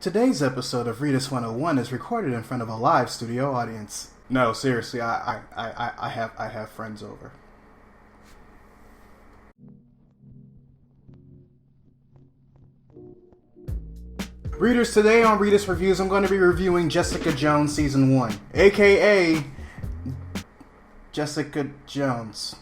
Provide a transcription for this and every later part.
Today's episode of Readus 101 is recorded in front of a live studio audience. No, seriously, I have friends over. Readers, today on Readus Reviews, I'm going to be reviewing Jessica Jones Season 1, aka Jessica Jones.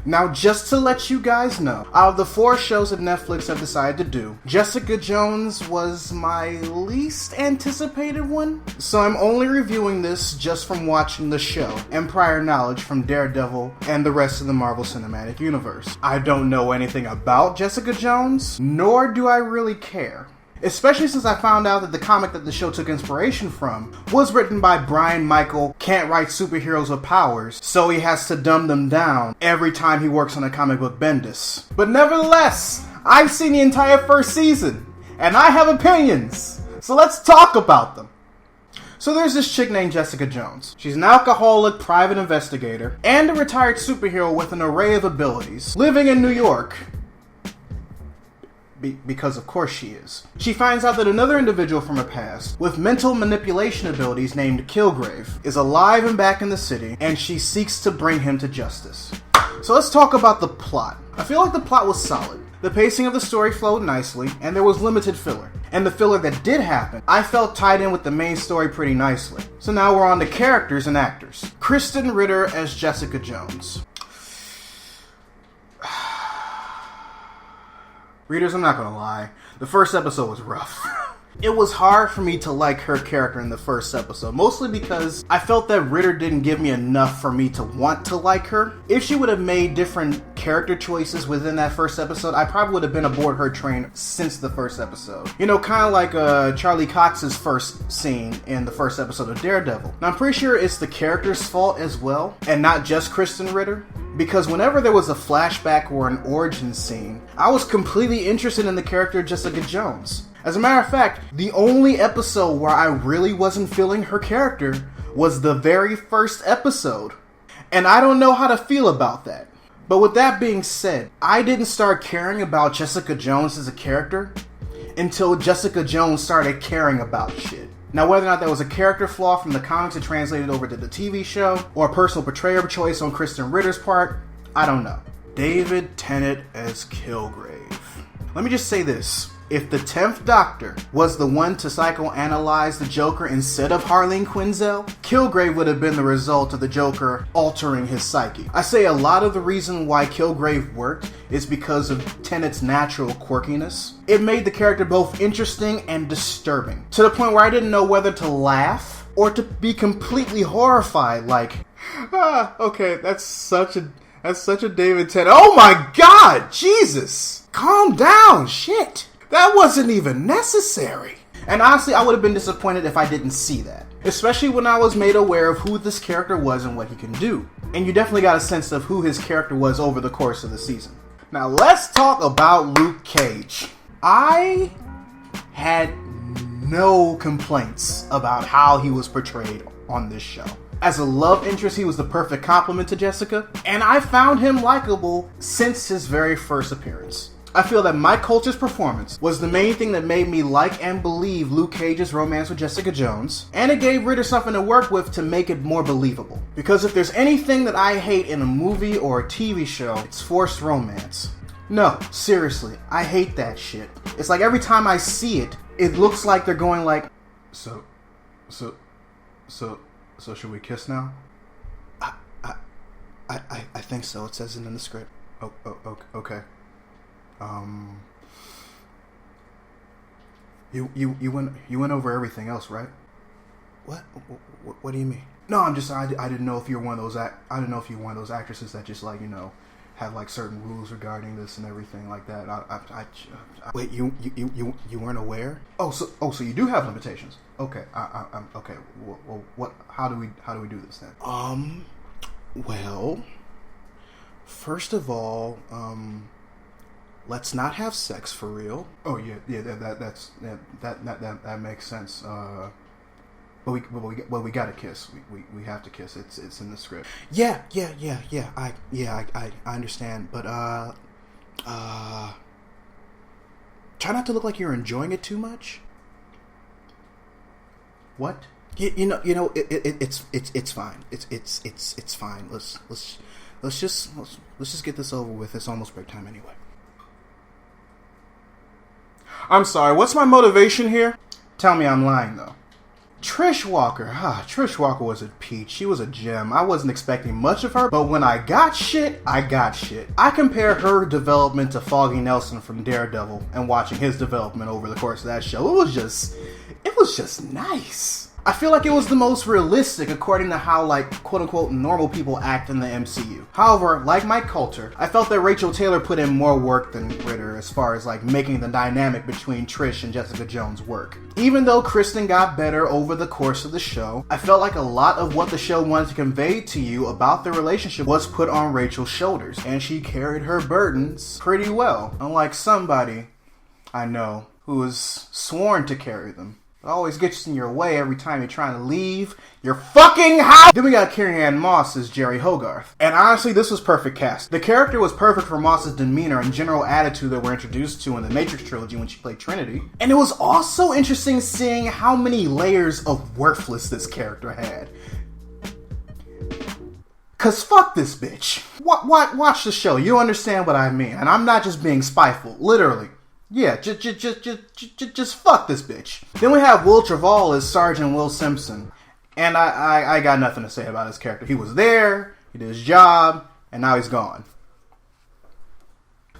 Now, just to let you guys know, out of the 4 shows that Netflix have decided to do, Jessica Jones was my least anticipated one. So I'm only reviewing this just from watching the show and prior knowledge from Daredevil and the rest of the Marvel Cinematic Universe. I don't know anything about Jessica Jones, nor do I really care. Especially since I found out that the comic that the show took inspiration from was written by Brian Michael, can't write superheroes with powers, so he has to dumb them down every time he works on a comic book Bendis. But nevertheless, I've seen the entire first season, and I have opinions, so let's talk about them. So there's this chick named Jessica Jones. She's an alcoholic private investigator and a retired superhero with an array of abilities, living in New York. Because of course she is. She finds out that another individual from her past, with mental manipulation abilities named Kilgrave, is alive and back in the city, and she seeks to bring him to justice. So let's talk about the plot. I feel like the plot was solid. The pacing of the story flowed nicely, and there was limited filler. And the filler that did happen, I felt tied in with the main story pretty nicely. So now we're on to characters and actors. Krysten Ritter as Jessica Jones. Readers, I'm not gonna lie, the first episode was rough. It was hard for me to like her character in the first episode, mostly because I felt that Ritter didn't give me enough for me to want to like her. If she would have made different character choices within that first episode, I probably would have been aboard her train since the first episode. You know, kind of like Charlie Cox's first scene in the first episode of Daredevil. Now, I'm pretty sure it's the character's fault as well, and not just Krysten Ritter. Because whenever there was a flashback or an origin scene, I was completely interested in the character Jessica Jones. As a matter of fact, the only episode where I really wasn't feeling her character was the very first episode. And I don't know how to feel about that. But with that being said, I didn't start caring about Jessica Jones as a character until Jessica Jones started caring about shit. Now, whether or not that was a character flaw from the comics that translated over to the TV show, or a personal portrayal choice on Krysten Ritter's part, I don't know. David Tennant as Kilgrave. Let me just say this. If the 10th Doctor was the one to psychoanalyze the Joker instead of Harleen Quinzel, Kilgrave would have been the result of the Joker altering his psyche. I say a lot of the reason why Kilgrave worked is because of Tennant's natural quirkiness. It made the character both interesting and disturbing, to the point where I didn't know whether to laugh or to be completely horrified, like, okay, that's such a David Tennant. Oh my god, Jesus! Calm down, shit! That wasn't even necessary. And honestly, I would have been disappointed if I didn't see that. Especially when I was made aware of who this character was and what he can do. And you definitely got a sense of who his character was over the course of the season. Now let's talk about Luke Cage. I had no complaints about how he was portrayed on this show. As a love interest, he was the perfect complement to Jessica, and I found him likable since his very first appearance. I feel that Mike Coulter's performance was the main thing that made me like and believe Luke Cage's romance with Jessica Jones, and it gave Ritter something to work with to make it more believable. Because if there's anything that I hate in a movie or a TV show, it's forced romance. No, seriously, I hate that shit. It's like every time I see it, it looks like they're going like, So should we kiss now? I think so. It says it in the script. Okay. You went over everything else, right? What do you mean? No, I didn't know if you were one of those I didn't know if you were one of those actresses that just like, you know, have like certain rules regarding this and everything like that. Wait, you weren't aware? Oh, so you do have limitations. Okay, I'm okay. Well, what? How do we do this then? Well, first of all, let's not have sex for real. Oh yeah, that makes sense. But we gotta kiss. We have to kiss. It's in the script. Yeah. I understand. But Try not to look like you're enjoying it too much. What? It's fine. It's fine. Let's just get this over with. It's almost break time anyway. I'm sorry. What's my motivation here? Tell me I'm lying though. Trish Walker. Trish Walker was a peach. She was a gem. I wasn't expecting much of her, but when I got shit, I got shit. I compare her development to Foggy Nelson from Daredevil and watching his development over the course of that show. It was just nice. I feel like it was the most realistic according to how, like, quote-unquote normal people act in the MCU. However, like Mike Coulter, I felt that Rachael Taylor put in more work than Ritter as far as, like, making the dynamic between Trish and Jessica Jones work. Even though Krysten got better over the course of the show, I felt like a lot of what the show wanted to convey to you about the relationship was put on Rachel's shoulders, and she carried her burdens pretty well, unlike somebody I know who is sworn to carry them. It always gets in your way every time you're trying to leave your fucking house! Then we got Carrie-Anne Moss as Jerry Hogarth. And honestly, this was perfect cast. The character was perfect for Moss's demeanor and general attitude that we're introduced to in the Matrix trilogy when she played Trinity. And it was also interesting seeing how many layers of worthless this character had. Cause fuck this bitch. Watch the show, you understand what I mean. And I'm not just being spiteful, literally. Yeah, just fuck this bitch. Then we have Will Trevall as Sergeant Will Simpson. And I got nothing to say about his character. He was there, he did his job, and now he's gone.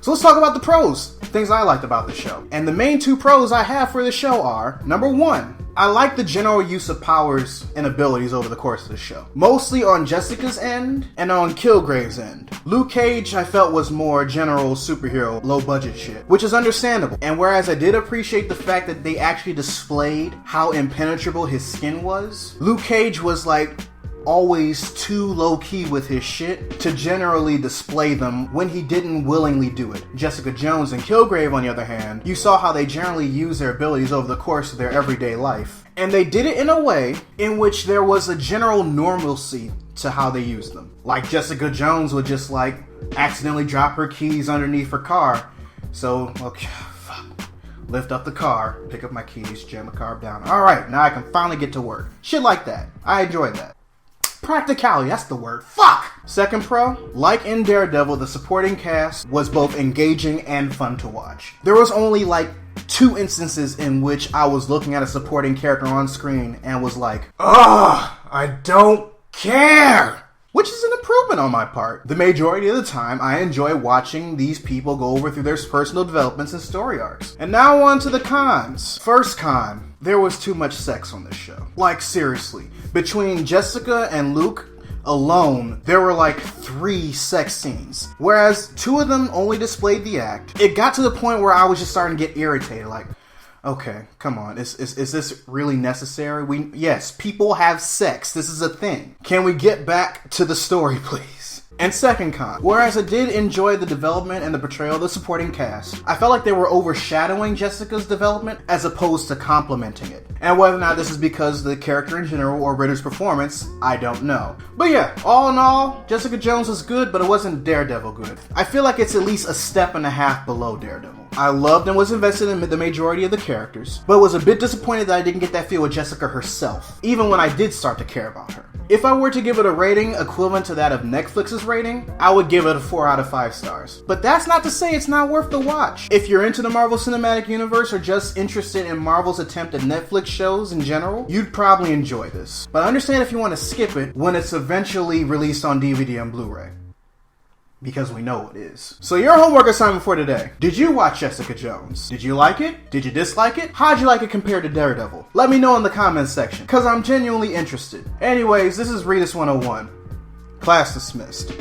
So let's talk about the pros. Things I liked about the show. And the main two pros I have for the show are, number one, I like the general use of powers and abilities over the course of the show. Mostly on Jessica's end and on Kilgrave's end. Luke Cage I felt was more general superhero, low budget shit, which is understandable. And whereas I did appreciate the fact that they actually displayed how impenetrable his skin was, Luke Cage was like always too low-key with his shit to generally display them when he didn't willingly do it. Jessica Jones and Kilgrave, on the other hand, you saw how they generally use their abilities over the course of their everyday life. And they did it in a way in which there was a general normalcy to how they used them. Like Jessica Jones would just like accidentally drop her keys underneath her car. So, okay, fuck. Lift up the car, pick up my keys, jam the car down. Alright, now I can finally get to work. Shit like that. I enjoyed that. Practicality, that's the word. Fuck! Second pro, like in Daredevil, the supporting cast was both engaging and fun to watch. There was only like 2 instances in which I was looking at a supporting character on screen and was like, ugh, I don't care! Which is an improvement on my part. The majority of the time, I enjoy watching these people go over through their personal developments and story arcs. And now on to the cons. First con, there was too much sex on this show. Like, seriously. Between Jessica and Luke alone, there were like 3 sex scenes. Whereas 2 of them only displayed the act. It got to the point where I was just starting to get irritated. Like, okay, come on. Is this really necessary? Yes, people have sex. This is a thing. Can we get back to the story, please? And second con, whereas I did enjoy the development and the portrayal of the supporting cast, I felt like they were overshadowing Jessica's development as opposed to complementing it. And whether or not this is because of the character in general or Ritter's performance, I don't know. But yeah, all in all, Jessica Jones was good, but it wasn't Daredevil good. I feel like it's at least a step and a half below Daredevil. I loved and was invested in the majority of the characters, but was a bit disappointed that I didn't get that feel with Jessica herself, even when I did start to care about her. If I were to give it a rating equivalent to that of Netflix's rating, I would give it a 4 out of 5 stars. But that's not to say it's not worth the watch. If you're into the Marvel Cinematic Universe or just interested in Marvel's attempt at Netflix shows in general, you'd probably enjoy this. But understand if you want to skip it when it's eventually released on DVD and Blu-ray. Because we know it is. So your homework assignment for today. Did you watch Jessica Jones? Did you like it? Did you dislike it? How'd you like it compared to Daredevil? Let me know in the comments section, because I'm genuinely interested. Anyways, this is Readus 101. Class dismissed.